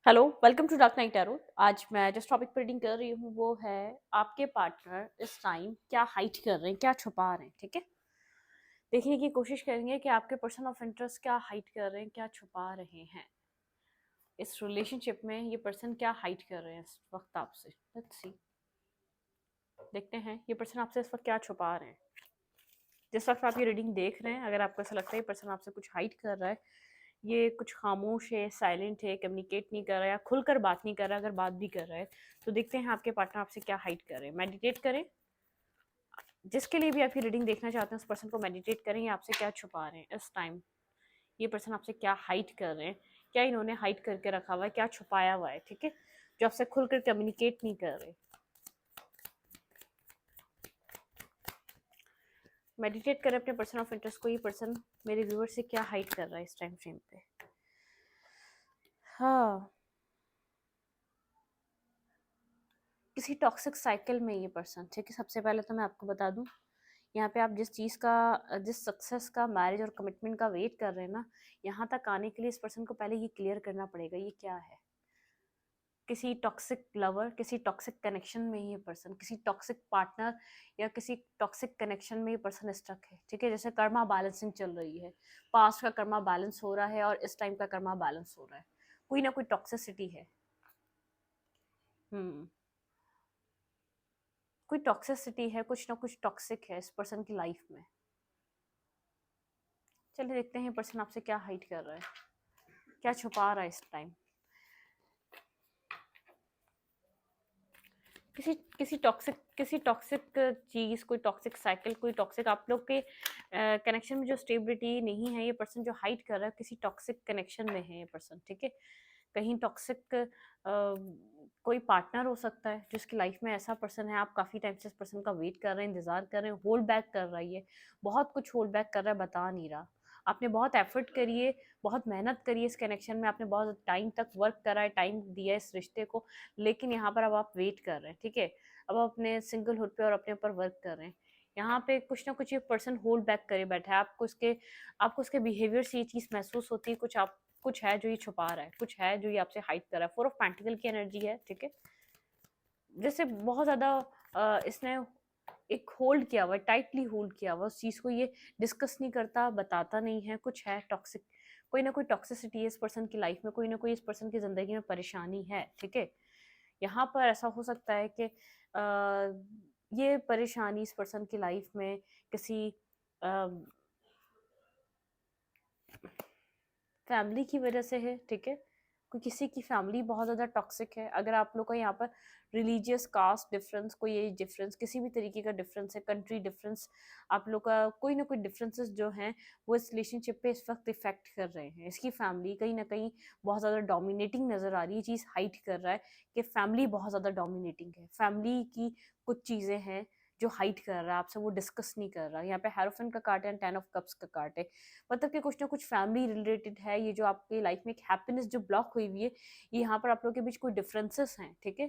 Hello, welcome to dark night tarot. आज मैं जिस टॉपिक पर रीडिंग कर रही हूँ वो है आपके पार्टनर इस टाइम क्या हाइड कर रहे हैं, क्या छुपा रहे हैं। ठीक है, देखने की कोशिश करेंगे कि आपके पर्सन ऑफ इंटरेस्ट क्या हाइड कर रहे हैं, क्या छुपा रहे हैं इस रिलेशनशिप में। ये पर्सन क्या हाइड कर रहे हैं इस वक्त आपसे। लेट्स सी, देखते हैं ये पर्सन आपसे इस वक्त क्या छुपा रहे हैं। जिस वक्त आप ये रीडिंग देख रहे हैं, अगर आपको ऐसा लगता है ये पर्सन आपसे कुछ हाइड कर रहा है, ये कुछ खामोश है, साइलेंट है, कम्युनिकेट नहीं कर रहा है या खुलकर बात नहीं कर रहा है, अगर बात भी कर रहा है तो देखते हैं आपके पार्टनर आपसे क्या हाइड कर रहे हैं। मेडिटेट करें, जिसके लिए भी आपकी रीडिंग देखना चाहते हैं उस पर्सन को मेडिटेट करें, ये आपसे क्या छुपा रहे हैं इस टाइम, ये पर्सन आपसे क्या हाइड कर रहे हैं, क्या इन्होंने हाइड करके रखा हुआ है, क्या छुपाया हुआ है। ठीक है, जो आपसे खुलकर कम्युनिकेट नहीं कर रहे। मेडिटेट करें अपने पर्सन ऑफ इंटरेस्ट को, ये पर्सन मेरे व्यूअर से क्या हाइड कर रहा है इस टाइम फ्रेम पे। हाँ, किसी टॉक्सिक साइकिल में ये पर्सन। ठीक है, सबसे पहले तो मैं आपको बता दूं, यहाँ पे आप जिस सक्सेस का, मैरिज और कमिटमेंट का वेट कर रहे हैं ना, यहाँ तक आने के लिए इस पर्सन को पहले ये क्लियर करना पड़ेगा ये क्या है। किसी टॉक्सिक लवर, किसी टॉक्सिक कनेक्शन में ये पर्सन, किसी टॉक्सिक पार्टनर या किसी टॉक्सिक कनेक्शन में ये पर्सन स्टक है। ठीक है, जैसे कर्मा बैलेंसिंग चल रही है, पास्ट का कर्मा बैलेंस हो रहा है और इस टाइम का कर्मा बैलेंस हो रहा है, कोई ना कोई टॉक्सिसिटी है। हम्म, कोई टॉक्सिसिटी है, कुछ ना कुछ टॉक्सिक है इस पर्सन की लाइफ में। चलिए देखते हैं पर्सन आपसे क्या हाइड कर रहा है, क्या छुपा रहा है इस टाइम। किसी टॉक्सिक चीज, कोई टॉक्सिक साइकिल, कोई टॉक्सिक आप लोग के कनेक्शन में जो स्टेबिलिटी नहीं है, ये पर्सन जो हाइड कर रहा है किसी टॉक्सिक कनेक्शन में है ये पर्सन। ठीक है, कहीं टॉक्सिक कोई पार्टनर हो सकता है जिसकी लाइफ में ऐसा पर्सन है, आप काफी टाइम से इस पर्सन का वेट कर रहे हैं, इंतजार कर रहे हैं, होल्ड बैक कर रहा है, ये बहुत कुछ होल्ड बैक कर रहा है, बता नहीं रहा। आपने बहुत एफर्ट करिए, बहुत मेहनत करी है इस कनेक्शन में, आपने बहुत टाइम तक वर्क करा है, टाइम दिया है इस रिश्ते को, लेकिन यहाँ पर अब आप वेट कर रहे हैं। ठीक है, अब आप अपने सिंगलहुड पे और अपने ऊपर वर्क कर रहे हैं। यहाँ पे कुछ ना कुछ ये पर्सन होल्ड बैक करे बैठा है, आपको उसके बिहेवियर से ये चीज महसूस होती है, कुछ है जो ये छुपा रहा है, कुछ है जो ये आपसे हाइड कर रहा है। फोर ऑफ पेंटिकल की एनर्जी है। ठीक है, जैसे बहुत ज्यादा इसने एक होल्ड किया हुआ है, टाइटली होल्ड किया हुआ उस चीज को, ये डिस्कस नहीं करता, बताता नहीं है, कुछ है टॉक्सिक, कोई ना कोई टॉक्सिसिटी है इस पर्सन की लाइफ में, कोई ना कोई इस पर्सन की जिंदगी में परेशानी है। ठीक है, यहाँ पर ऐसा हो सकता है कि ये परेशानी इस पर्सन की लाइफ में किसी फैमिली की वजह से है। ठीक है, कोई किसी की फैमिली बहुत ज़्यादा टॉक्सिक है, अगर आप लोग का यहाँ पर रिलीजियस कास्ट डिफरेंस, कोई एज डिफरेंस, किसी भी तरीके का डिफरेंस है, कंट्री डिफरेंस, आप लोग का कोई ना कोई डिफरेंसेस जो हैं वो इस रिलेशनशिप पे इस वक्त इफेक्ट कर रहे हैं। इसकी फैमिली कहीं ना कहीं बहुत ज़्यादा डोमिनेटिंग नज़र आ रही है, चीज़ हाइड कर रहा है कि फैमिली बहुत ज़्यादा डोमिनेटिंग है, फैमिली की कुछ चीज़ें हैं जो हाइड कर रहा है आपसे, वो डिस्कस नहीं कर रहा। यहाँ पे हेरोफेंट का कार्ड है, 10 ऑफ कप्स का कार्ड है, मतलब कि कुछ ना कुछ फैमिली रिलेटेड है। ये जो आपकी लाइफ में एक हैप्पीनेस जो ब्लॉक हुई हुई है, ये यहाँ पर आप लोगों के बीच कोई डिफरेंसेस हैं। ठीक है,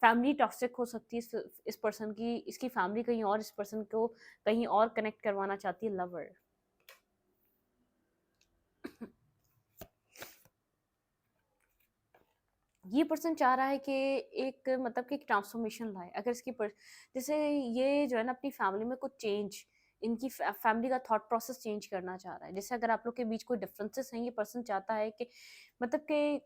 फैमिली टॉक्सिक हो सकती है इस पर्सन की, इसकी फैमिली कहीं और इस पर्सन को कहीं और कनेक्ट करवाना चाहती है, लवर। ये पर्सन चाह रहा है कि एक मतलब कि एक ट्रांसफॉर्मेशन लाए, अगर जैसे ये जो है ना अपनी फैमिली में कुछ चेंज, इनकी फैमिली का थॉट प्रोसेस चेंज करना चाह रहा है। जैसे अगर आप लोग के बीच कोई डिफरेंसेस हैं, ये पर्सन चाहता है कि मतलब कि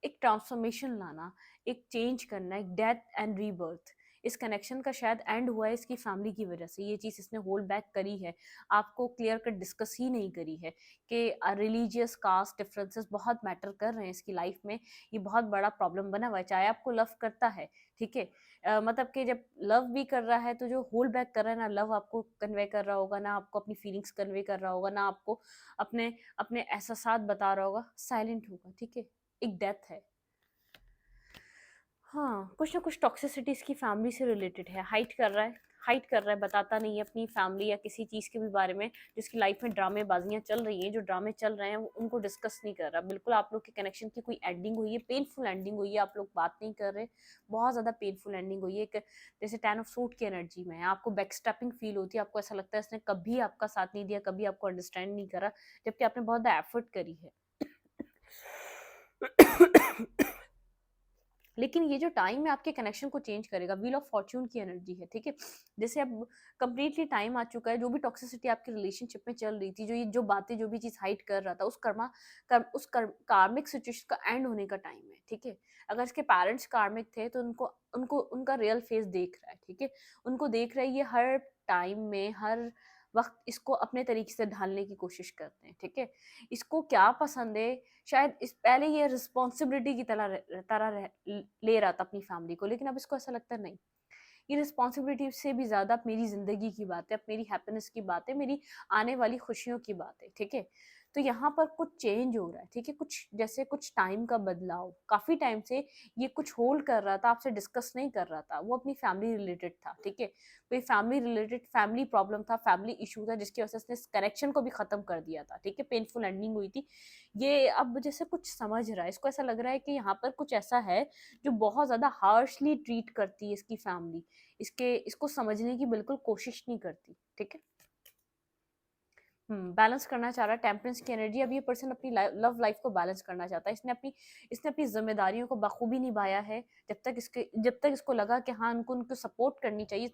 एक ट्रांसफॉर्मेशन लाना, एक चेंज करना, एक डेथ एंड रीबर्थ। इस कनेक्शन का शायद एंड हुआ है इसकी फैमिली की वजह से, ये चीज़ इसने होल्ड बैक करी है, आपको क्लियर कट डिस्कस ही नहीं करी है कि रिलीजियस कास्ट डिफरेंसेस बहुत मैटर कर रहे हैं इसकी लाइफ में। ये बहुत बड़ा प्रॉब्लम बना हुआ है, चाहे आपको लव करता है। ठीक है, मतलब कि जब लव भी कर रहा है तो जो होल्ड बैक कर रहा है ना, लव आपको कन्वे कर रहा होगा ना, आपको अपनी फीलिंग्स कन्वे कर रहा होगा ना, आपको अपने अपने एहसासात बता रहा होगा, साइलेंट होगा। ठीक है, एक डेथ है। हाँ, कुछ ना कुछ टॉक्सिसिटी इसकी फैमिली से रिलेटेड है, हाइड कर रहा है, बताता नहीं है अपनी फैमिली या किसी चीज़ के भी बारे में। जिसकी लाइफ में ड्रामेबाजियाँ चल रही हैं, जो ड्रामे चल रहे हैं वो उनको डिस्कस नहीं कर रहा। बिल्कुल आप लोग के कनेक्शन की कोई एंडिंग हुई है, पेनफुल एंडिंग हुई है, आप लोग बात नहीं कर रहे, बहुत ज़्यादा पेनफुल एंडिंग हुई है। एक जैसे 10 ऑफ सूट की एनर्जी में है, आपको बैकस्टेपिंग फील होती है, आपको ऐसा लगता है इसने कभी आपका साथ नहीं दिया, कभी आपको अंडरस्टैंड नहीं करा, जबकि आपने बहुत ज़्यादा एफर्ट करी है। लेकिन ये जो टाइम है आपके कनेक्शन को चेंज करेगा। व्हील ऑफ फॉर्च्यून की एनर्जी है, ठीक है। जैसे अब कंप्लीटली टाइम आ चुका है, जो भी टॉक्सिसिटी आपके रिलेशनशिप में चल रही थी, जो ये जो बातें, जो भी चीज हाइड कर रहा था, उस कार्मिक सिचुएशन का एंड होने का टाइम है, ठीक है। अगर इसके पेरेंट्स कार्मिक थे तो उनको उनको उनका रियल फेस देख रहा है, ठीक है। उनको देख रहा है, ये हर टाइम में, हर वक्त इसको अपने तरीके से ढालने की कोशिश करते हैं, ठीक है। इसको क्या पसंद है, शायद इस पहले ये रिस्पॉन्सिबिलिटी की ले रहा था अपनी फैमिली को, लेकिन अब इसको ऐसा लगता है नहीं, ये रिस्पॉन्सिबिलिटी से भी ज्यादा अब मेरी जिंदगी की बात है, अब मेरी हैप्पीनेस की बात है, मेरी आने वाली खुशियों की बात है, ठीक है। तो यहाँ पर कुछ चेंज हो रहा है, ठीक है। कुछ जैसे कुछ टाइम का बदलाव, काफी टाइम से ये कुछ होल्ड कर रहा था, आपसे डिस्कस नहीं कर रहा था, वो अपनी फैमिली रिलेटेड था, ठीक है। कोई फैमिली रिलेटेड फैमिली प्रॉब्लम था, फैमिली इशू था, जिसकी वजह से इसने कनेक्शन को भी खत्म कर दिया था, ठीक है। पेनफुल एंडिंग हुई थी। ये अब जैसे कुछ समझ रहा है, इसको ऐसा लग रहा है कि यहाँ पर कुछ ऐसा है जो बहुत ज्यादा हार्शली ट्रीट करती है इसकी फैमिली, इसको समझने की बिल्कुल कोशिश नहीं करती, ठीक है। बैलेंस करना चाह रहा है, टेम्परेंस की एनर्जी। अब ये पर्सन अपनी लव लाइफ को बैलेंस करना चाहता है। इसने अपनी जिम्मेदारियों को बखूबी निभाया है। जब तक इसको लगा कि हाँ, उनको सपोर्ट करनी चाहिए,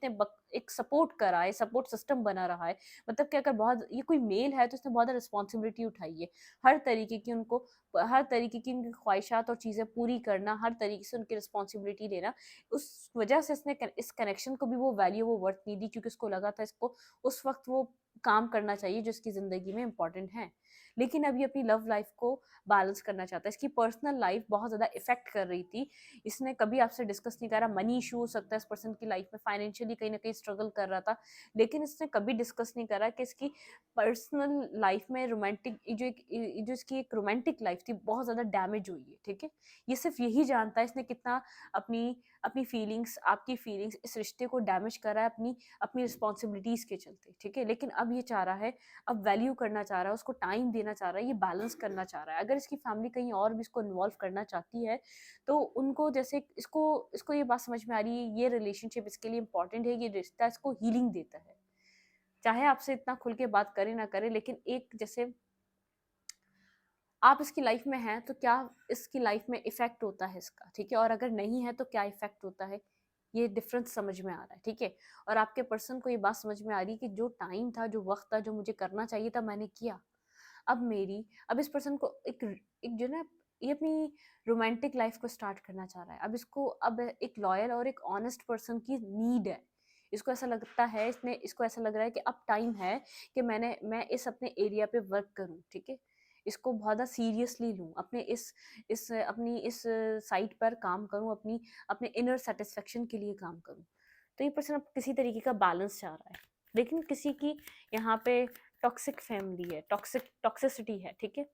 एक सपोर्ट करा है, सपोर्ट सिस्टम बना रहा है। मतलब कि अगर बहुत ये कोई मेल है तो इसने बहुत रिस्पॉन्सिबिलिटी उठाई है, हर तरीके की उनकी ख्वाहिशात और चीजें पूरी करना, हर तरीके से उनकी रिस्पॉन्सिबिलिटी लेना। उस वजह से इसने इस कनेक्शन को भी वो वैल्यू, वो वर्थ नहीं दी, क्योंकि उसको लगा था इसको उस वक्त वो काम करना चाहिए जो इसकी जिंदगी में इंपॉर्टेंट है। लेकिन अब ये अपनी लव लाइफ को बैलेंस करना चाहता है। इसकी पर्सनल लाइफ बहुत ज्यादा इफेक्ट कर रही थी, इसने कभी आपसे डिस्कस नहीं करा। मनी इशू हो सकता है इस पर्सन की लाइफ में, फाइनेंशियली कहीं ना कहीं स्ट्रगल कर रहा था, लेकिन इसने कभी डिस्कस नहीं करा कि इसकी पर्सनल लाइफ में जो इसकी एक रोमांटिक लाइफ थी बहुत ज्यादा डैमेज हुई है, ठीक है। ये सिर्फ यही जानता है इसने कितना अपनी अपनी फीलिंग्स, आपकी फीलिंग्स, इस रिश्ते को डैमेज करा है अपनी अपनी रिस्पॉन्सिबिलिटीज के चलते, ठीक है। लेकिन अब ये चाह रहा है, अब वैल्यू करना चाह रहा है, उसको टाइम देना चाह रहा है, ये बैलेंस करना चाह रहा है। अगर इसकी फैमिली कहीं और भी इसको इन्वॉल्व करना चाहती है तो उनको, जैसे इसको इसको ये बात समझ में आ रही है, ये रिलेशनशिप इसके लिए इंपॉर्टेंट है, ये रिश्ता इसको हीलिंग देता है। चाहे आपसे इतना खुल के बात करे ना करे, लेकिन एक जैसे आप इसकी लाइफ में हैं तो क्या इसकी लाइफ में इफेक्ट होता है इसका, ठीक है। और अगर नहीं है तो क्या इफेक्ट होता है, ये डिफरेंस समझ में आ रहा है, ठीक है। और आपके पर्सन को ये बात समझ में आ रही है कि जो टाइम था, जो वक्त था, जो मुझे करना चाहिए था, मैंने किया। अब इस पर्सन को एक जो ना, ये अपनी रोमांटिक लाइफ को स्टार्ट करना चाह रहा है। अब एक लॉयल और एक ऑनेस्ट पर्सन की नीड है। इसको ऐसा लग रहा है कि अब टाइम है कि मैं इस अपने एरिया पे वर्क करूं, ठीक है। इसको बहुत ज़्यादा सीरियसली लूं, अपनी इस साइट पर काम करूं, अपने इनर सेटिस्फेक्शन के लिए काम करूं। तो ये पर्सन अब किसी तरीके का बैलेंस चाह रहा है, लेकिन किसी की यहाँ पे टॉक्सिक फैमिली है, टॉक्सिसिटी है, ठीक है।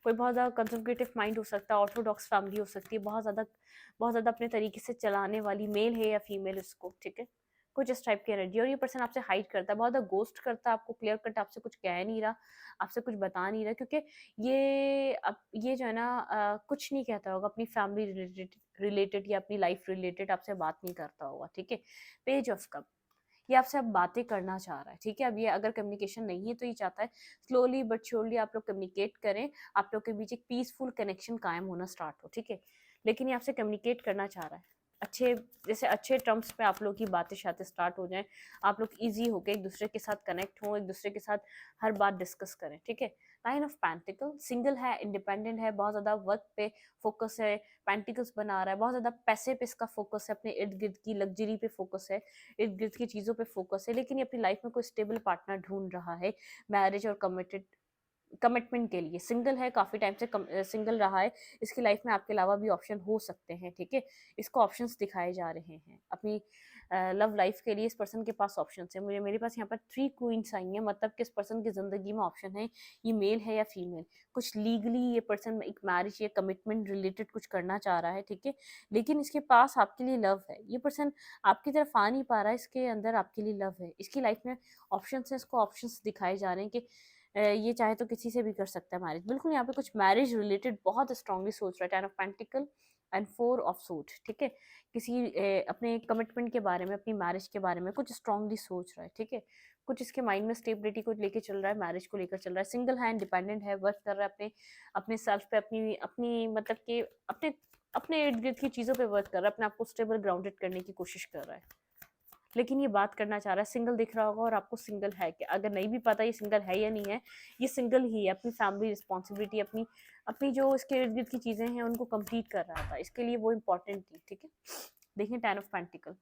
कोई बहुत ज़्यादा कंजर्वेटिव माइंड हो सकता है, ऑर्थोडॉक्स फैमिली हो सकती है, बहुत ज़्यादा अपने तरीके से चलाने वाली, मेल है या फीमेल इसको, ठीक है। कुछ इस टाइप की एनर्जी। और ये पर्सन आपसे हाइड करता है, बहुत ज़्यादा गोस्ट करता है आपको, क्लियर कट आपसे कुछ कह नहीं रहा, आपसे कुछ बता नहीं रहा, क्योंकि ये जो है ना, कुछ नहीं कहता होगा अपनी फैमिली रिलेटेड या अपनी लाइफ रिलेटेड, आपसे बात नहीं करता होगा, ठीक है। पेज ऑफ कप, ये आपसे अब बातें करना चाह रहा है, ठीक है। अब ये अगर कम्युनिकेशन नहीं है तो ये चाहता है स्लोली बट श्योरली आप लोग कम्युनिकेट करें, आप लोग के बीच एक पीसफुल कनेक्शन कायम होना स्टार्ट हो, ठीक है। लेकिन ये आपसे कम्युनिकेट करना चाह रहा है, अच्छे टर्म्स पे आप लोग की बातें शातें स्टार्ट हो जाएं, आप लोग इजी होके एक दूसरे के साथ कनेक्ट हो, एक दूसरे के साथ हर बात डिस्कस करें, ठीक है। नाइन ऑफ पेंटिकल, सिंगल है, इंडिपेंडेंट है, बहुत ज्यादा वर्क पे फोकस है, पेंटिकल्स बना रहा है, बहुत ज्यादा पैसे पे इसका फोकस है, अपने इर्द गिर्द की लग्जरी पे फोकस है, इर्द गिर्द की चीज़ों पे फोकस है। लेकिन ये अपनी लाइफ में कोई स्टेबल पार्टनर ढूंढ रहा है, मैरिज और कमिटमेंट के लिए। सिंगल है, काफ़ी टाइम से सिंगल रहा है, इसकी लाइफ में आपके अलावा भी ऑप्शन हो सकते हैं, ठीक है। इसको ऑप्शंस दिखाए जा रहे हैं अपनी लव लाइफ के लिए। इस पर्सन के पास ऑप्शन है, मेरे पास यहाँ पर 3 क्वींस आई हैं, मतलब कि इस पर्सन की ज़िंदगी में ऑप्शन है, ये मेल है या फीमेल। कुछ लीगली ये पर्सन एक मैरिज या कमिटमेंट रिलेटेड कुछ करना चाह रहा है, ठीक है। लेकिन इसके पास आपके लिए लव है, ये पर्सन आपकी तरफ आ नहीं पा रहा है, इसके अंदर आपके लिए लव है। इसकी लाइफ में ऑप्शंस हैं, इसको ऑप्शंस दिखाए जा रहे हैं कि ये चाहे तो किसी से भी कर सकता है मैरिज। बिल्कुल यहाँ पे कुछ मैरिज रिलेटेड बहुत स्ट्रांगली सोच रहा है। 10 of pentacle and 4 of suit, ठीक है। अपने कमिटमेंट के बारे में, अपनी मैरिज के बारे में कुछ स्ट्रांगली सोच रहा है, ठीक है। कुछ इसके माइंड में स्टेबिलिटी को लेके चल रहा है, मैरिज को लेकर चल रहा है, सिंगल है, इंडिपेंडेंट है, वर्क कर रहा है अपने अपने सेल्फ पे, अपनी अपनी मतलब कि अपने अपने इर्द गिर्द की चीज़ों पे वर्क कर रहा है, अपने आप को स्टेबल ग्राउंडेड करने की कोशिश कर रहा है। लेकिन ये बात करना चाह रहा है, सिंगल दिख रहा होगा और आपको सिंगल है क्या, अगर नहीं भी पता ये सिंगल है या नहीं है, ये सिंगल ही है, अपनी फैमिली रिस्पॉन्सिबिलिटी, अपनी अपनी जो इसके इर्द गिर्द की चीज़ें हैं उनको कंप्लीट कर रहा था, इसके लिए वो इंपॉर्टेंट थी, ठीक है। देखिए 10 ऑफ पेंटिकल,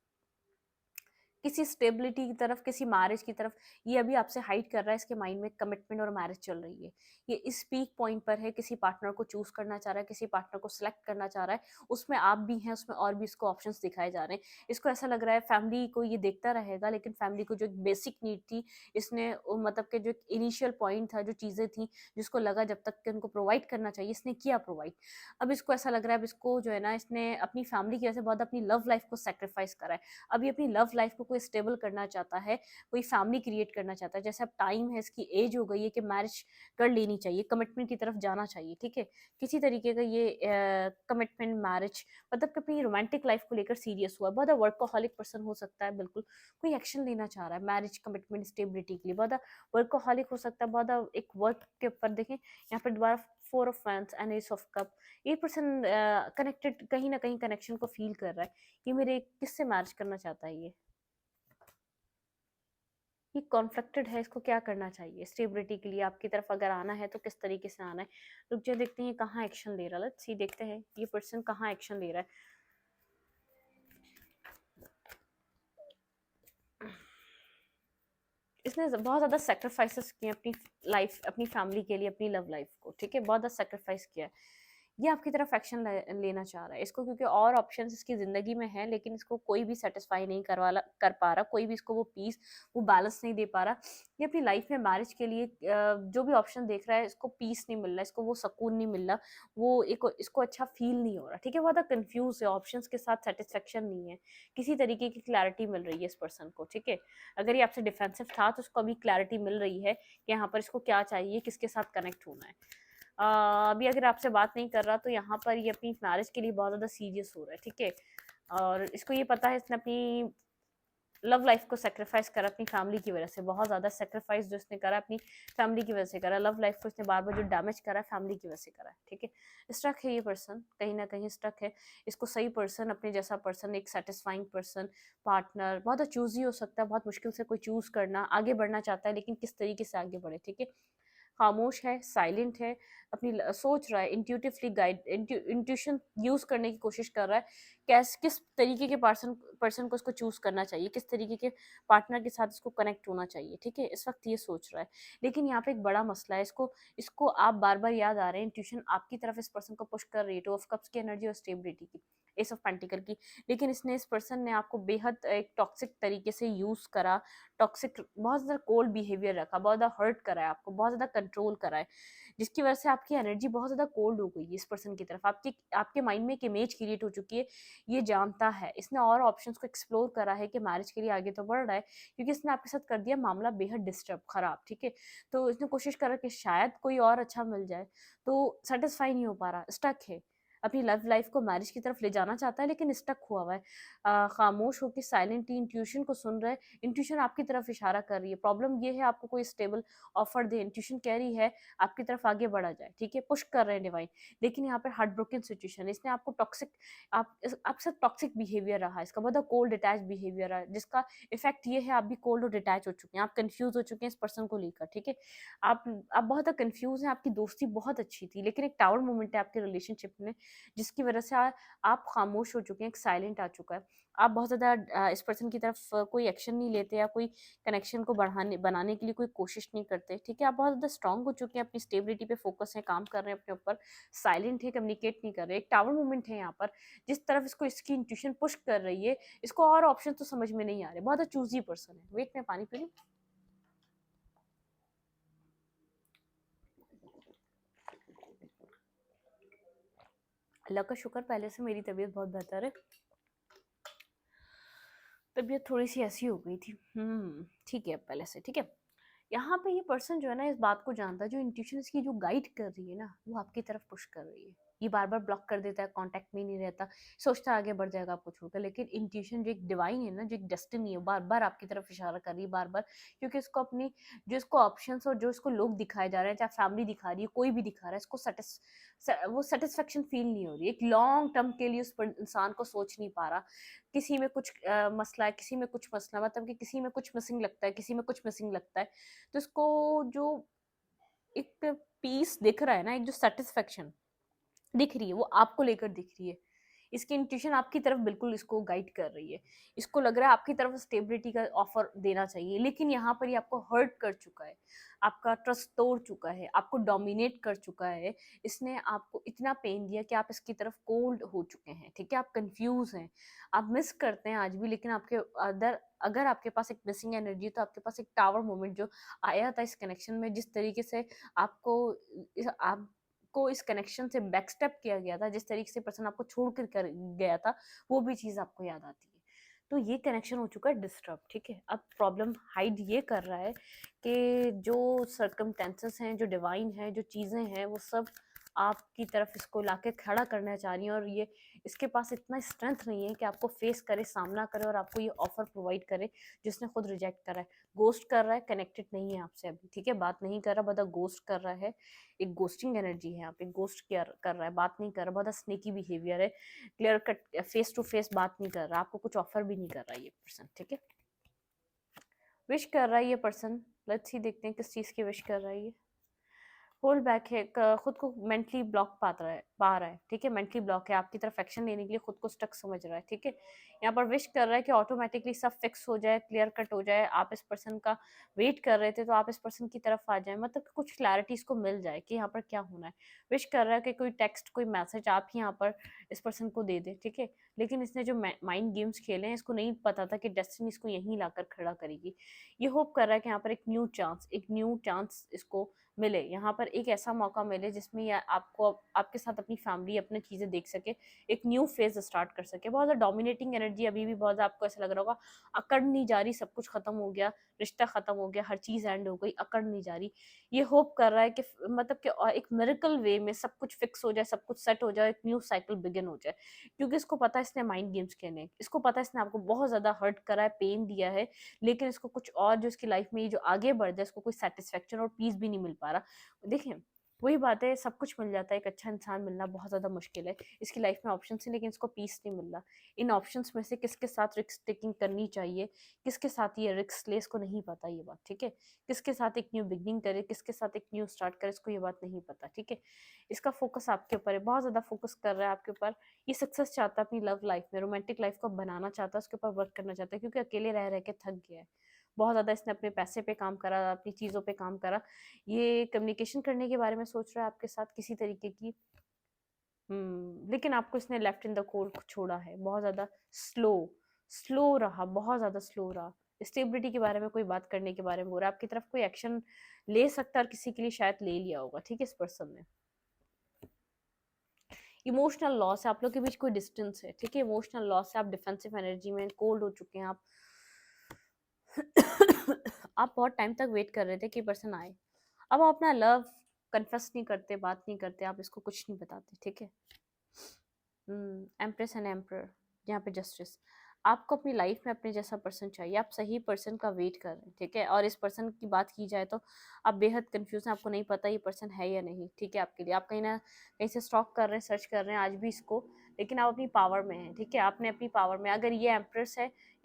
किसी स्टेबिलिटी की तरफ, किसी मैरिज की तरफ ये अभी आपसे हाइड कर रहा है, इसके माइंड में कमिटमेंट और मैरिज चल रही है। ये इस पीक पॉइंट पर है, किसी पार्टनर को चूज करना चाह रहा है, किसी पार्टनर को सिलेक्ट करना चाह रहा है, उसमें आप भी हैं, उसमें और भी इसको ऑप्शंस दिखाए जा रहे हैं। इसको ऐसा लग रहा है फैमिली को ये देखता रहेगा, लेकिन फैमिली को जो एक बेसिक नीड थी, इसने मतलब कि जो इनिशियल पॉइंट था, जो चीज़ें थी जिसको लगा जब तक कि उनको प्रोवाइड करना चाहिए, इसने किया प्रोवाइड। अब इसको ऐसा लग रहा है, अब इसको जो है ना, इसने अपनी फैमिली की वजह से बहुत अपनी लव लाइफ को सेक्रीफाइस करा है। अभी अपनी लव लाइफ को कोई स्टेबल करना चाहता है, कोई फैमिली क्रिएट करना चाहता है, जैसे अब टाइम है, इसकी एज हो गई है कि मैरिज कर लेनी चाहिए, कमिटमेंट की तरफ जाना चाहिए, ठीक है। किसी तरीके का ये कमिटमेंट, मैरिज, मतलब कि अपनी रोमांटिक लाइफ को लेकर सीरियस हुआ है, बहुत वर्कोहॉलिक पर्सन हो सकता है, बिल्कुल कोई एक्शन लेना चाह रहा है मैरिज, कमिटमेंट, स्टेबिलिटी के लिए, बहुत वर्कोहॉलिक हो सकता है, बहुत एक वर्क के ऊपर। देखें यहाँ पर दोबारा 4 of fans and S of cup, ये पर्सन कनेक्टेड, कहीं ना कहीं कनेक्शन को फील कर रहा है, ये मेरे किससे मैरिज करना चाहता है, ये कॉन्फ्लिक्टेड है, इसको क्या करना चाहिए स्टेबिलिटी के लिए, आपकी तरफ अगर आना है तो किस तरीके से आना है। रुक जाए, देखते हैं ये कहाँ एक्शन ले रहा है, लेट्स सी, देखते हैं ये पर्सन कहाँ एक्शन ले रहा है। इसने बहुत ज़्यादा सेक्रीफाइसेस किए अपनी लाइफ, अपनी फैमिली के लिए, अपनी लव लाइफ को, ठीक है, बहुत ज़्यादा सेक्रीफाइस किया है। ये आपकी तरफ एक्शन लेना चाह रहा है, इसको क्योंकि और ऑप्शंस इसकी ज़िंदगी में है, लेकिन इसको कोई भी सेटिस्फाई नहीं कर पा रहा, कोई भी इसको वो पीस, वो बैलेंस नहीं दे पा रहा। ये अपनी लाइफ में मैरिज के लिए जो भी ऑप्शन देख रहा है, इसको पीस नहीं मिल रहा, इसको वो सुकून नहीं मिल रहा, वो एक इसको अच्छा फील नहीं हो रहा, ठीक है, बहुत ज़्यादा कन्फ्यूज है, ऑप्शंस के साथ सेटिस्फेक्शन नहीं है, किसी तरीके की क्लैरिटी मिल रही है इस पर्सन को, ठीक है। अगर ये आपसे डिफेंसिव था तो उसको अभी क्लैरिटी मिल रही है कि यहाँ पर इसको क्या चाहिए, किसके साथ कनेक्ट होना है। अभी अगर आपसे बात नहीं कर रहा तो यहाँ पर ये अपनी मैरिज के लिए बहुत ज़्यादा सीरियस हो रहा है, ठीक है। और इसको ये पता है, इसने अपनी लव लाइफ को सेक्रीफाइस करा अपनी फैमिली की वजह से, बहुत ज़्यादा सेक्रीफाइस जो इसने करा अपनी फैमिली की वजह से करा, लव लाइफ को इसने बार बार जो डैमेज करा है फैमिली की वजह से करा है, ठीक है। स्टक है ये पर्सन, कहीं ना कहीं स्टक है। इसको सही पर्सन, अपने जैसा पर्सन, एक सेटिस्फाइंग पर्सन, पार्टनर, बहुत चूजी हो सकता है, बहुत मुश्किल से कोई चूज करना, आगे बढ़ना चाहता है, लेकिन किस तरीके से आगे बढ़े, ठीक है। खामोश है, साइलेंट है, अपनी सोच रहा है, इंट्यूटिवली गाइड, इंट्यूशन यूज करने की कोशिश कर रहा है, किस तरीके के पर्सन पर्सन को इसको चूज करना चाहिए, किस तरीके के पार्टनर के साथ इसको कनेक्ट होना चाहिए, ठीक है, इस वक्त ये सोच रहा है। लेकिन यहाँ पे एक बड़ा मसला है, इसको इसको आप बार बार याद आ रहे हैं, इंट्यूशन आपकी तरफ इस पर्सन को पुश कर रही है, टू ऑफ कप्स की एनर्जी और स्टेबिलिटी की, एस ऑफ पेंटिकल की। लेकिन इस पर्सन ने आपको बेहद एक टॉक्सिक तरीके से यूज करा, टॉक्सिक, बहुत ज़्यादा कोल्ड बिहेवियर रखा, बहुत ज़्यादा हर्ट करा है आपको, बहुत ज़्यादा कंट्रोल करा है, जिसकी वजह से आपकी एनर्जी बहुत ज़्यादा कोल्ड हो गई है इस पर्सन की तरफ, आपके आपके माइंड में एक इमेज क्रिएट हो चुकी है। ये जानता है, इसने और ऑप्शंस को एक्सप्लोर करा है कि मैरिज के लिए आगे तो बढ़ रहा है, क्योंकि इसने आपके साथ कर दिया मामला बेहद डिस्टर्ब, खराब, ठीक है। तो इसने कोशिश करा कि शायद कोई और अच्छा मिल जाए, तो सेटिस्फाई नहीं हो पा रहा, स्टक है, अपनी लव लाइफ को मैरिज की तरफ ले जाना चाहता है, लेकिन स्टक हुआ हुआ है। खामोश होकर साइलेंटली इंट्यूशन को सुन रहा है, इंट्यूशन आपकी तरफ इशारा कर रही है, प्रॉब्लम ये है आपको कोई स्टेबल ऑफर दे, इंट्यूशन कह रही है आपकी तरफ आगे बढ़ा जाए, ठीक है, पुश कर रहे हैं डिवाइन। लेकिन यहाँ पर हार्ट ब्रोकन सिचुएशन है, इसने आपको टॉक्सिक, आपके साथ टॉक्सिक बिहेवियर रहा है, इसका बहुत कोल्ड डिटैच बिहेवियर रहा है, जिसका इफेक्ट ये है आप भी कोल्ड और डिटैच हो चुके हैं, आप कंफ्यूज हो चुके हैं इस पर्सन को लेकर, ठीक है। आप आप बहुत कंफ्यूज हैं, आपकी दोस्ती बहुत अच्छी थी, लेकिन एक टावर मोमेंट है आपके रिलेशनशिप में, जिसकी वजह से आप खामोश हो चुके हैं, एक साइलेंट आ चुका है, आप बहुत ज़्यादा इस पर्सन की तरफ कोई एक्शन नहीं लेते, या कोई कनेक्शन को बनाने के लिए कोई कोशिश नहीं करते, ठीक है। आप बहुत ज़्यादा स्ट्रांग हो चुके हैं, अपनी स्टेबिलिटी पे फोकस है, काम कर रहे हैं अपने ऊपर, साइलेंट है, कम्युनिकेट नहीं कर रहे, एक टावर मूवमेंट है यहाँ पर, जिस तरफ इसको इसकी इंट्यूशन पुश कर रही है, इसको और ऑप्शन तो समझ में नहीं आ रहे, बहुत चूजी पर्सन है। वेट, में पानी पी लूं। अल्लाह का शुक्र, पहले से मेरी तबीयत बहुत बेहतर है, तबीयत थोड़ी सी ऐसी हो गई थी, ठीक है, अब पहले से ठीक है। यहाँ पे ये पर्सन जो है ना, इस बात को जानता है, जो इंट्यूशन इसकी जो गाइड कर रही है ना, वो आपकी तरफ पुश कर रही है, ये बार बार ब्लॉक कर देता है, कांटेक्ट में नहीं रहता, सोचता है आगे बढ़ जाएगा आपको छोड़कर, लेकिन इंट्यूशन जो एक डिवाइन है ना, जो एक डेस्टिनी है, बार बार आपकी तरफ इशारा कर रही है, बार बार, क्योंकि इसको अपनी जो इसको ऑप्शंस और जो इसको लोग दिखाए जा रहे हैं, चाहे फैमिली दिखा रही है, कोई भी दिखा रहा है, इसको वो सेटिस्फेक्शन फील नहीं हो रही, एक लॉन्ग टर्म के लिए उस इंसान को सोच नहीं पा रहा, किसी में कुछ मसला है, किसी में कुछ मसला, मतलब कि किसी में कुछ मिसिंग लगता है, किसी में कुछ मिसिंग लगता है, तो इसको जो एक पीस दिख रहा है ना, एक जो सेटिस्फेक्शन दिख रही है, वो आपको लेकर दिख रही है, इसकी इंट्यूशन आपकी तरफ बिल्कुल इसको गाइड कर रही है, इसको लग रहा है आपकी तरफ स्टेबिलिटी का ऑफर देना चाहिए, लेकिन यहाँ पर ये आपको हर्ट कर चुका है, आपका ट्रस्ट तोड़ चुका है, आपको डोमिनेट कर चुका है, इसने आपको इतना पेन दिया कि आप इसकी तरफ कोल्ड हो चुके हैं, ठीक है, आप कंफ्यूज हैं, आप मिस करते हैं आज भी, लेकिन आपके अदर अगर आपके पास एक मिसिंग एनर्जी, तो आपके पास एक टावर मोमेंट जो आया था इस कनेक्शन में, जिस तरीके से आपको आप को इस कनेक्शन से बैकस्टेप किया गया था, जिस तरीके से पर्सन आपको छोड़ कर गया था, वो भी चीज़ आपको याद आती है, तो ये कनेक्शन हो चुका है डिस्टर्ब, ठीक है। अब प्रॉब्लम हाइड ये कर रहा है कि जो सर्कमटेंसेस हैं, जो डिवाइन है, जो चीज़ें हैं, वो सब आपकी तरफ इसको लाके खड़ा करना चाह रही हैं, और ये इसके पास इतना स्ट्रेंथ नहीं है कि आपको फेस करे, सामना करे, और आपको ये ऑफर प्रोवाइड करे जिसने खुद रिजेक्ट करा है, गोस्ट कर रहा है, कनेक्टेड नहीं है आपसे अभी, ठीक है, बात नहीं कर रहा, बता गोस्ट कर रहा है, एक गोस्टिंग एनर्जी है, यहाँ पे गोस्ट कर रहा है, बात नहीं कर रहा, बहुत स्नेकी बिहेवियर है, clear cut face to face बात नहीं कर रहा, आपको कुछ ऑफर भी नहीं कर रहा ये पर्सन, ठीक है। विश कर रहा है ये पर्सन, लेट्स ही देखते हैं किस चीज़ की विश कर रहा है ये। होल्ड बैक है, खुद को मेंटली ब्लॉक पा रहा है, ठीक है, मेंटली ब्लॉक है, आपकी तरफ एक्शन लेने के लिए खुद को स्टक समझ रहा है, ठीक है। यहाँ पर विश कर रहा है कि ऑटोमेटिकली सब फिक्स हो जाए, क्लियर कट हो जाए, आप इस पर्सन का वेट कर रहे थे तो आप इस पर्सन की तरफ आ जाए, मतलब कुछ क्लैरिटी इसको मिल जाए कि यहाँ पर क्या होना है। विश कर रहा है कि कोई टेक्स्ट, कोई मैसेज आप ही यहाँ पर इस पर्सन को दे दे, ठीक है, लेकिन इसने जो माइंड गेम्स खेले हैं, इसको नहीं पता था कि डेस्टिनी इसको यहीं लाकर खड़ा करेगी। ये होप कर रहा है कि यहाँ पर एक न्यू चांस इसको मिले, यहाँ पर एक ऐसा मौका मिले जिसमें या आपको आपके साथ अपनी फैमिली, अपनी चीज़ें देख सके, एक न्यू फेज स्टार्ट कर सके। बहुत ज़्यादा डोमिनेटिंग एनर्जी अभी भी, बहुत ज़्यादा आपको ऐसा लग रहा होगा अकड़ नहीं जा रही, सब कुछ खत्म हो गया, रिश्ता खत्म हो गया, हर चीज़ एंड हो गई, अकड़ नहीं जा रही। ये होप कर रहा है कि मतलब कि एक मिरेकल वे में सब कुछ फिक्स हो जाए, सब कुछ सेट हो जाए, एक न्यू साइकिल बिगिन हो जाए, क्योंकि इसको पता है इसने माइंड गेम्स खेले हैं, इसको पता है इसने आपको बहुत ज़्यादा हर्ट करा है, पेन दिया है, लेकिन इसको कुछ और जो इसकी लाइफ में ये जो आगे बढ़ जाए, इसको कोई सेटिस्फेक्शन और पीस भी नहीं मिल पा रहा। देखिए, वही बात है, सब कुछ मिल जाता है, एक अच्छा इंसान मिलना बहुत ज़्यादा मुश्किल है। इसकी लाइफ में ऑप्शंस हैं, लेकिन इसको पीस नहीं मिल रहा। इन ऑप्शंस में से किसके साथ रिस्क टेकिंग करनी चाहिए, किसके साथ ये रिस्क ले, इसको नहीं पता ये बात, ठीक है। किसके साथ एक न्यू बिगिनिंग करे, किसके साथ एक न्यू स्टार्ट करे, इसको ये बात नहीं पता, ठीक है। इसका फोकस आपके ऊपर है, बहुत ज़्यादा फोकस कर रहा है आपके ऊपर। ये सक्सेस चाहता है अपनी लव लाइफ में, रोमांटिक लाइफ को बनाना चाहता है, उसके ऊपर वर्क करना चाहता है, क्योंकि अकेले रह रह के थक गया है। बहुत ज़्यादा इसने अपने पैसे पे काम करा, अपनी चीज़ों पे काम करा। ये कम्युनिकेशन करने के बारे में सोच रहा है आपके साथ किसी तरीके की, लेकिन आपको इसने लेफ्ट इन द कोल्ड छोड़ा है, बहुत ज़्यादा स्लो स्लो रहा, बहुत ज़्यादा स्लो रहा। स्टेबिलिटी के बारे में कोई बात करने के बारे में हो रहा है, आपकी तरफ कोई एक्शन ले सकता है और किसी के लिए शायद ले लिया होगा, ठीक है, इस पर्सन ने। इमोशनल लॉस है, आप लोग के बीच कोई डिस्टेंस है, ठीक है, इमोशनल लॉस है, आप डिफेंसिव एनर्जी में कोल्ड हो चुके हैं आप। आप बहुत टाइम तक वेट कर रहे थे कि पर्सन आए, अब आप अपना लव कन्फेस नहीं करते, बात नहीं करते, आप इसको कुछ नहीं बताते, ठीक है। एम्प्रेस एंड एम्प्रर, यहाँ पे जस्टिस, आपको अपनी लाइफ में अपने जैसा पर्सन चाहिए, आप सही पर्सन का वेट कर रहे हैं, ठीक है। और इस पर्सन की बात की जाए तो आप बेहद कंफ्यूज हैं, आपको नहीं पता ये पर्सन है या नहीं, ठीक है। आपके लिए आप कहीं ना कहीं से स्टॉक कर रहे हैं, सर्च कर रहे हैं आज भी इसको, लेकिन आप अपनी पावर में हैं, ठीक है, आपने अपनी पावर में, अगर ये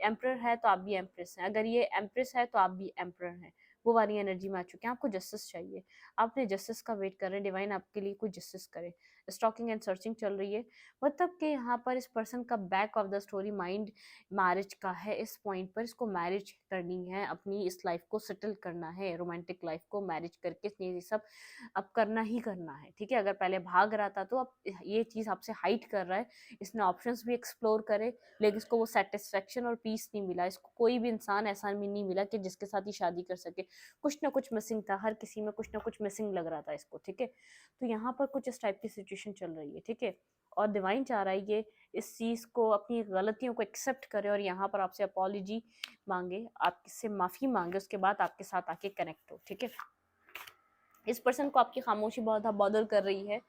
एम्प्रर है तो आप भी एम्प्रेस हैं, अगर ये एम्प्रेस है तो आप भी एम्प्रर हैं, वो वाली एनर्जी में आ चुके हैं। आपको जस्टिस चाहिए, आप अपने जस्टिस का वेट कर रहे हैं, डिवाइन आपके लिए कोई जस्टिस करे। स्टॉकिंग एंड सर्चिंग चल रही है, मतलब कि यहाँ पर इस पर्सन का back of the story mind marriage का है, इस पॉइंट पर इसको मैरिज करनी है, अपनी इस लाइफ को सेटल करना है, रोमांटिक लाइफ को मैरिज करके ये सब अब करना ही करना है, ठीक है। अगर पहले भाग रहा था तो अब ये चीज़ आपसे हाइड कर रहा है, इसने ऑप्शंस भी एक्सप्लोर करे, लेकिन इसको वो सेटिस्फेक्शन और पीस नहीं मिला, इसको कोई भी इंसान ऐसा भी नहीं मिला कि जिसके साथ ही शादी कर सके, कुछ ना कुछ मिसिंग था, हर किसी में कुछ ना कुछ मिसिंग लग रहा था इसको, ठीक है। तो यहाँ पर कुछ इस टाइप की सिचुएशन चल रही है, ठीक है। और डिवाइन चाह रहा है ये इस चीज़ को, अपनी गलतियों को एक्सेप्ट करे और यहाँ पर आपसे अपॉलॉजी मांगे, आपसे माफ़ी मांगे, उसके बाद आपके साथ आके कनेक्ट हो, ठीक है। इस पर्सन को आपकी खामोशी बहुत बॉदर कर रही है,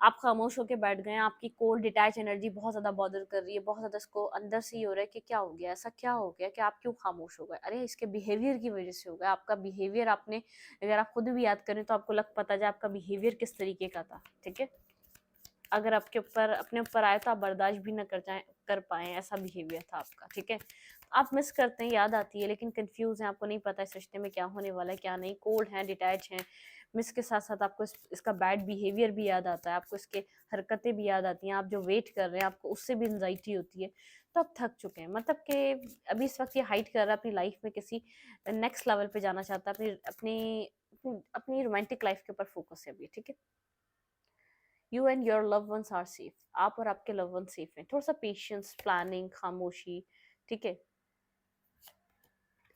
आप खामोश होके बैठ गए हैं, आपकी कोल्ड डिटैच एनर्जी बहुत ज़्यादा बॉदर कर रही है, बहुत ज़्यादा इसको अंदर से ही हो रहा है कि क्या हो गया, ऐसा क्या हो गया कि आप क्यों खामोश हो गए? अरे इसके बिहेवियर की वजह से हो गया। आपका बिहेवियर आपने, अगर आप खुद भी याद करें तो आपको लग पता जाए आपका बिहेवियर किस तरीके का था, ठीक है? अगर आपके ऊपर अपने ऊपर आए तो आप बर्दाश्त भी ना कर पाए, ऐसा बिहेवियर था आपका, ठीक है? आप मिस करते हैं, याद आती है, लेकिन कंफ्यूज हैं, आपको नहीं पता इस रिश्ते में क्या होने वाला है क्या नहीं, कोल्ड हैं, डिटैच हैं। मिस के साथ साथ आपको इसका बैड बिहेवियर भी याद आता है, आपको इसके हरकतें भी याद आती हैं, आप जो वेट कर रहे हैं आपको उससे भी एंजाइटी होती है। तो आप थक चुके हैं, मतलब कि अभी इस वक्त ये हाइट कर रहा है अपनी लाइफ में, किसी नेक्स्ट लेवल पे जाना चाहता है, अपनी अपनी अपनी रोमांटिक लाइफ के ऊपर फोकस है अभी, ठीक है? You and your love ones are safe, आप और आपके लव वन सेफ हैं। थोड़ा सा पेशेंस, प्लानिंग, खामोशी, ठीक है?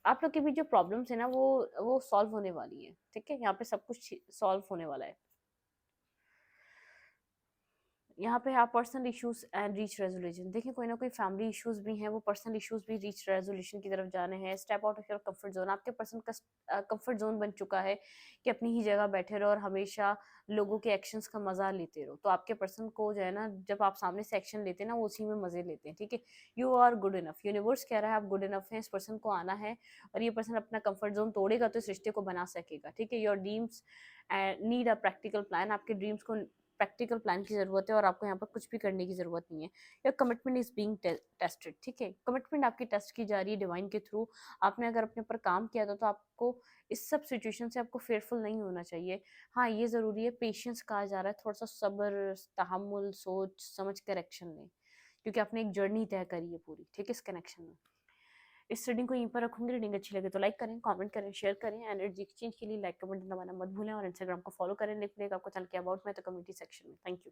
आप लोग के बीच जो प्रॉब्लम्स है ना वो सॉल्व होने वाली है, ठीक है? यहाँ पे सब कुछ सॉल्व होने वाला है। यहाँ पे आप personal issues and reach resolution देखें, कोई ना कोई फैमिली इश्यूज भी हैं, वो पर्सनल इश्यूज भी रीच रेजोल्यूशन की तरफ जाने हैं। Step out of your comfort zone, आपके पर्सन का कंफर्ट जोन बन चुका है कि अपनी ही जगह बैठे रहो और हमेशा लोगों के एक्शंस का मजा लेते रहो। तो आपके पर्सन को जो है ना, जब आप सामने से एक्शन लेते हैं ना, वो उसी में मजे लेते हैं, ठीक है? You are good enough, universe कह रहा है आप गुड इनफ हैं, इस पर्सन को आना है और ये पर्सन अपना कंफर्ट जोन तोड़ेगा तो इस रिश्ते को बना सकेगा, ठीक है? Your dreams need a practical plan, आपके ड्रीम्स को प्रैक्टिकल प्लान की ज़रूरत है और आपको यहाँ पर कुछ भी करने की ज़रूरत नहीं है। Your commitment is being tested, ठीक है? कमिटमेंट आपकी टेस्ट की जा रही है डिवाइन के थ्रू। आपने अगर अपने ऊपर काम किया था तो आपको इस सब सिचुएशन से आपको फेयरफुल नहीं होना चाहिए। हाँ, ये ज़रूरी है, पेशेंस कहा जा रहा है, थोड़ा सा सब्र, तहम्मुल, सोच समझ कर एक्शन लें, क्योंकि आपने एक जर्नी तय करी है पूरी, ठीक है, इस कनेक्शन में। इस रीडिंग को यहीं पर रखूंगी। रीडिंग अच्छी लगे तो लाइक करें, कमेंट करें, शेयर करें। एनर्जी एक्सचेंज के लिए लाइक कमेंट दबाना मत भूलें और इंस्टाग्राम को फॉलो करें। लिंक मिलेगा आपको चैनल के अबाउट में तो कम्युनिटी सेक्शन में। Thank you.